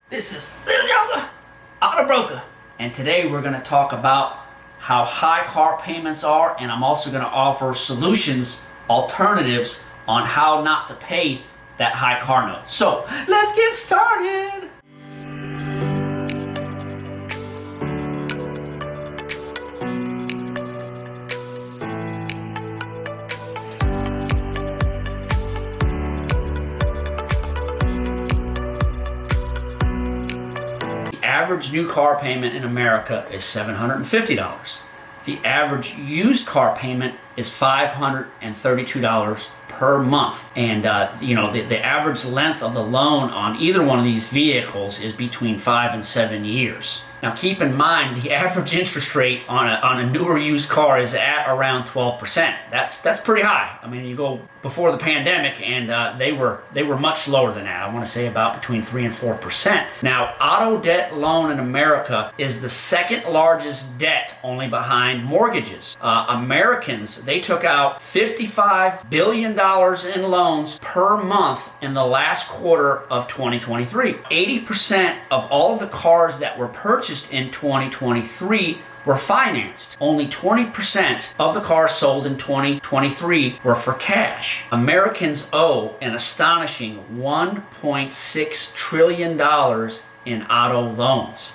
This is Little Joker, Auto Broker, and today we're going to talk about how high car payments are, and I'm also going to offer solutions, alternatives on how not to pay that high car note. So let's get started. The average new car payment in America is $750. The average used car payment is $532 per month. And the average length of the loan on either one of these vehicles is between 5 and 7 years. Now keep in mind, the average interest rate on a newer used car is at around 12%. That's pretty high. I mean, you go before the pandemic, and they were much lower than that. I want to say about between 3 and 4%. Now, auto debt loan in America is the second largest debt, only behind mortgages. Americans, they took out $55 billion in loans per month in the last quarter of 2023. 80% of all of the cars that were purchased in 2023 were financed. Only 20% of the cars sold in 2023 were for cash. Americans owe an astonishing $1.6 trillion in auto loans.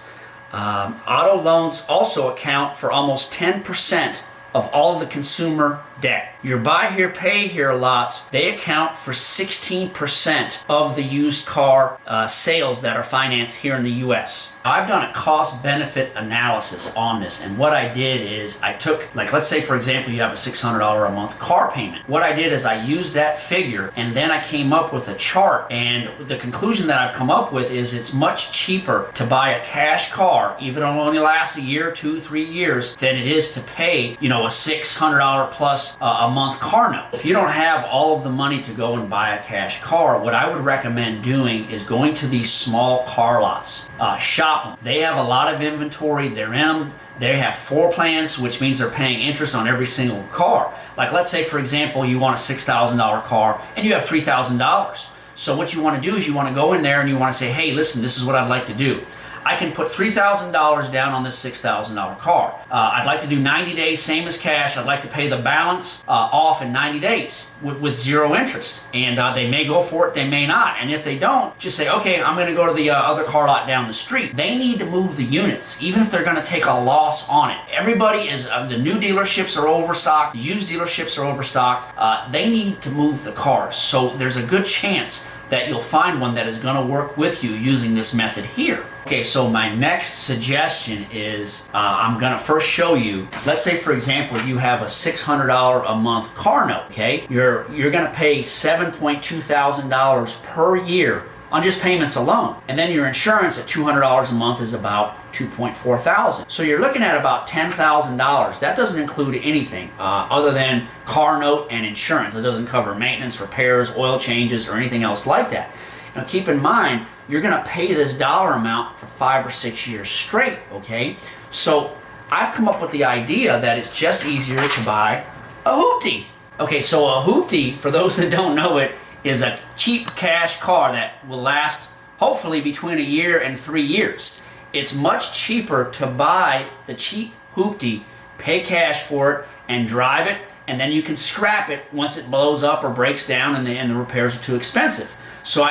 Auto loans also account for almost 10% of all of the consumer debt. Your buy here, pay here lots, they account for 16% of the used car sales that are financed here in the US. I've done a cost-benefit analysis on this, and what I did is I took, like, let's say for example you have a $600 a month car payment. What I did is I used that figure, and then I came up with a chart, and the conclusion that I've come up with is it's much cheaper to buy a cash car, even though it only lasts a year, 2, 3 years, than it is to pay, a $600 plus a month car note. If you don't have all of the money to go and buy a cash car, what I would recommend doing is going to these small car lots. Shop them. They have a lot of inventory. They're in them. They have floor plans, which means they're paying interest on every single car. Like, let's say for example you want a $6,000 car and you have $3,000. So what you want to do is you want to go in there and you want to say, hey, listen, this is what I'd like to do. I can put $3,000 down on this $6,000 car. I'd like to do 90 days, same as cash. I'd like to pay the balance off in 90 days with zero interest. And they may go for it, they may not. And if they don't, just say, okay, I'm going to go to the other car lot down the street. They need to move the units, even if they're going to take a loss on it. Everybody is, the new dealerships are overstocked, the used dealerships are overstocked. They need to move the cars. So there's a good chance that you'll find one that is going to work with you using this method here. Okay, so my next suggestion is I'm going to first show you, let's say for example you have a $600 a month car note, okay? You're going to pay $7.2 thousand per year on just payments alone. And then your insurance at $200 a month is about $2.4 thousand. So you're looking at about $10,000. That doesn't include anything other than car note and insurance. It doesn't cover maintenance, repairs, oil changes, or anything else like that. Now keep in mind, you're gonna pay this dollar amount for 5 or 6 years straight, okay? So I've come up with the idea that it's just easier to buy a hoopty. Okay, so a hoopty, for those that don't know it, is a cheap cash car that will last hopefully between a year and 3 years. It's much cheaper to buy the cheap hoopty, pay cash for it, and drive it, and then you can scrap it once it blows up or breaks down and the repairs are too expensive. So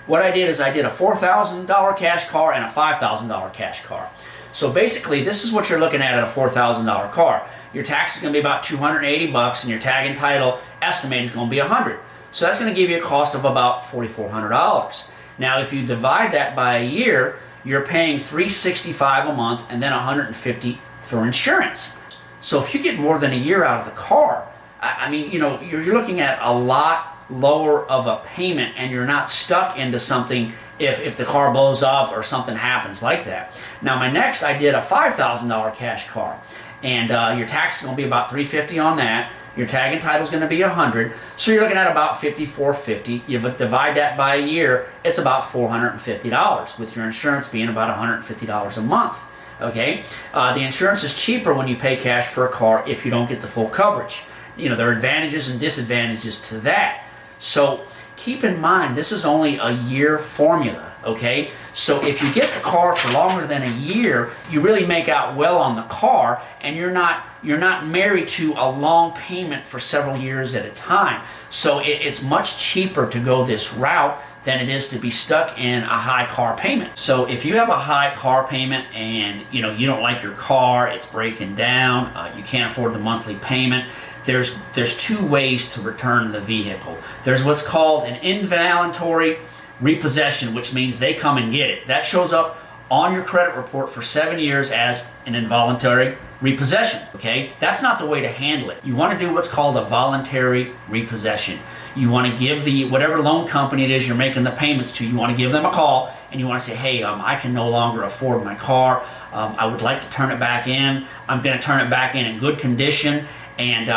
what I did is I did a $4,000 cash car and a $5,000 cash car. So basically this is what you're looking at a $4,000 car. Your tax is going to be about $280 and your tag and title estimate is going to be $100. So that's going to give you a cost of about $4,400. Now if you divide that by a year, you're paying $365 a month and then $150 for insurance. So if you get more than a year out of the car, I mean, you're looking at a lot lower of a payment, and you're not stuck into something if the car blows up or something happens like that. Now I did a $5,000 cash car, and your tax is going to be about $350 on that. Your tag and title is going to be $100, so you're looking at about $5,450. You divide that by a year, it's about $450, with your insurance being about $150 a month. Okay, the insurance is cheaper when you pay cash for a car if you don't get the full coverage. There are advantages and disadvantages to that. So keep in mind, this is only a year formula. Okay, so if you get the car for longer than a year, you really make out well on the car, and you're not married to a long payment for several years at a time. So it's much cheaper to go this route than it is to be stuck in a high car payment. So if you have a high car payment and you don't like your car, it's breaking down, you can't afford the monthly payment, there's two ways to return the vehicle. There's what's called an involuntary repossession, which means they come and get it. That shows up on your credit report for 7 years as an involuntary repossession. Okay, that's not the way to handle it. You want to do what's called a voluntary repossession. You want to give the whatever loan company it is you're making the payments to, you want to give them a call and you want to say, hey, I can no longer afford my car. I would like to turn it back in. I'm going to turn it back in good condition. And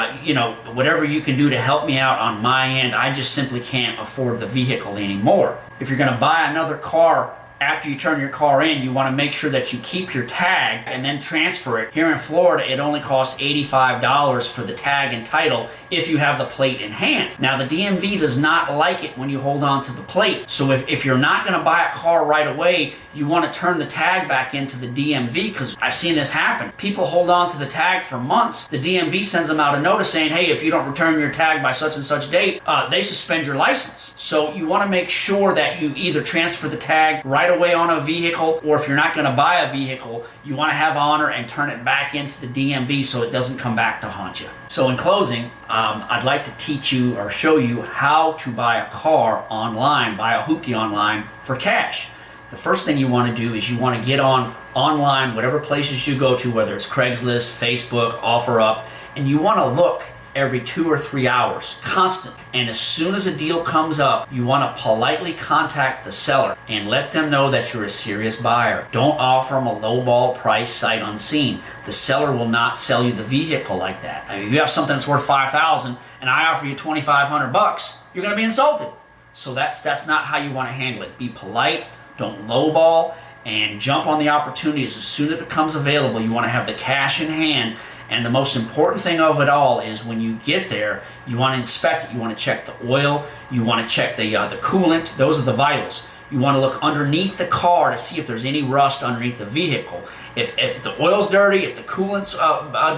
whatever you can do to help me out on my end, I just simply can't afford the vehicle anymore. If you're going to buy another car after you turn your car in, you want to make sure that you keep your tag and then transfer it. Here in Florida, it only costs $85 for the tag and title if you have the plate in hand. Now, the DMV does not like it when you hold on to the plate. So if you're not going to buy a car right away, you want to turn the tag back into the DMV, because I've seen this happen. People hold on to the tag for months. The DMV sends them out a notice saying, hey, if you don't return your tag by such and such date, they suspend your license. So you want to make sure that you either transfer the tag right away on a vehicle, or if you're not going to buy a vehicle, you want to have honor and turn it back into the DMV so it doesn't come back to haunt you. So in closing, I'd like to teach you or show you how to buy a car online, buy a Hoopty online for cash. The first thing you want to do is you want to get online, whatever places you go to, whether it's Craigslist, Facebook, OfferUp, and you want to look every 2 or 3 hours, constantly. And as soon as a deal comes up, you want to politely contact the seller and let them know that you're a serious buyer. Don't offer them a lowball price sight unseen. The seller will not sell you the vehicle like that. I mean, if you have something that's worth $5,000 and I offer you $2,500, you're going to be insulted. So that's not how you want to handle it. Be polite. Don't lowball, and jump on the opportunities as soon as it becomes available. You want to have the cash in hand, and the most important thing of it all is when you get there, you want to inspect it. You want to check the oil. You want to check the coolant. Those are the vitals. You want to look underneath the car to see if there's any rust underneath the vehicle. If the oil's dirty, if the coolant's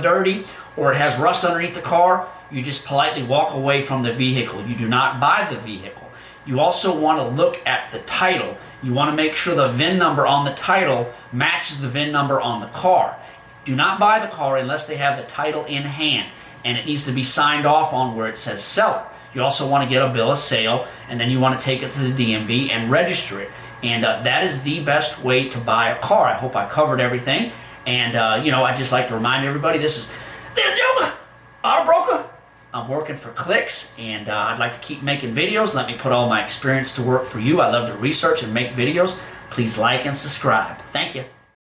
dirty, or it has rust underneath the car, you just politely walk away from the vehicle. You do not buy the vehicle. You also want to look at the title. You want to make sure the VIN number on the title matches the VIN number on the car. Do not buy the car unless they have the title in hand, and it needs to be signed off on where it says seller. You also want to get a bill of sale, and then you want to take it to the DMV and register it. And that is the best way to buy a car. I hope I covered everything. And I'd just like to remind everybody, this is Little Joker, Auto Broker. I'm working for clicks, and I'd like to keep making videos. Let me put all my experience to work for you. I love to research and make videos. Please like and subscribe. Thank you.